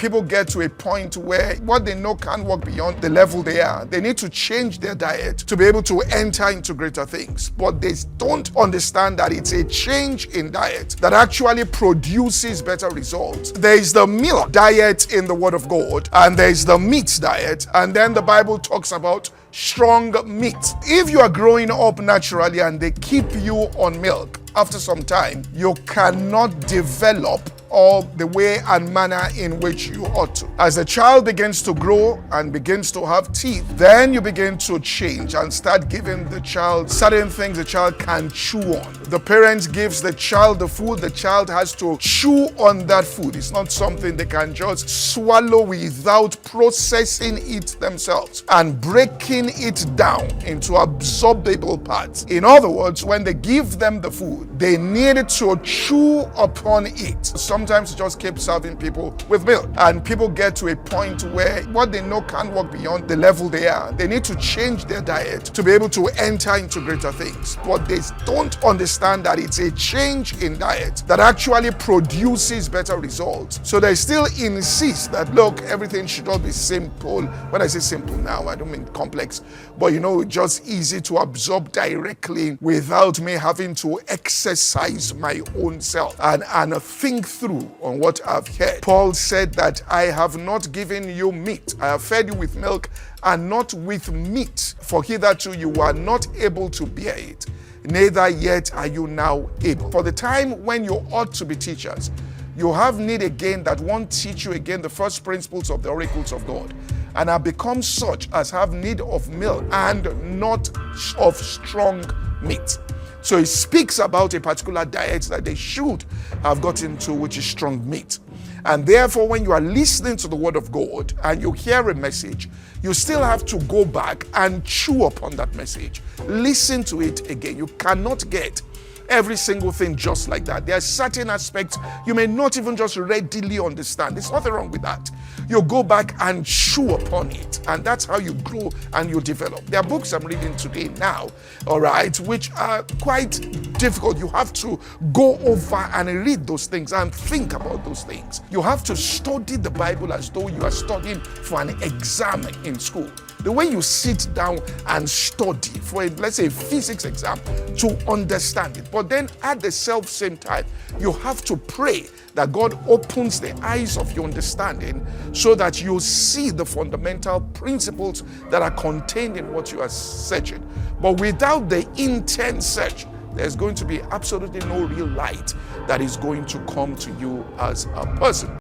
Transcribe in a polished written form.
people get to a point where what they know can't work beyond the level they are. They need to change their diet to be able to enter into greater things. But they don't understand that it's a change in diet that actually produces better results. There is the milk diet in the Word of God, and there is the meat diet, and then the Bible talks about strong meat. If you are growing up naturally and they keep you on milk, after some time, you cannot develop all the way and manner in which you ought to. As the child begins to grow and begins to have teeth, then you begin to change and start giving the child certain things the child can chew on. The parent gives the child the food, the child has to chew on that food. It's not something they can just swallow without processing it themselves and breaking it down into absorbable parts. In other words, when they give them the food, they need to chew upon it. Sometimes you just keep serving people with milk, and people get to a point where what they know can't work beyond the level they are. They need to change their diet to be able to enter into greater things. But they don't understand that it's a change in diet that actually produces better results. So they still insist that, look, everything should all be simple. When I say simple now, I don't mean complex, but just easy to absorb directly without me having to exercise my own self and think through on what I've heard. Paul said that I have not given you meat. I have fed you with milk and not with meat, for hitherto you were not able to bear it, neither yet are you now able. For the time when you ought to be teachers, you have need again that one teach you again the first principles of the oracles of God, and have become such as have need of milk and not of strong meat. So he speaks about a particular diet that they should have gotten to, which is strong meat. And therefore, when you are listening to the Word of God and you hear a message, you still have to go back and chew upon that message. Listen to it again. You cannot get every single thing just like that. There are certain aspects you may not even just readily understand. There's nothing wrong with that. You go back and chew upon it, and that's how you grow and you develop. There are books I'm reading today now, all right, which are quite difficult. You have to go over and read those things and think about those things. You have to study the Bible as though you are studying for an exam in school. The way you sit down and study for, let's say, a physics exam to understand it. But then at the same time, you have to pray that God opens the eyes of your understanding so that you see the fundamental principles that are contained in what you are searching. But without the intense search, there's going to be absolutely no real light that is going to come to you as a person.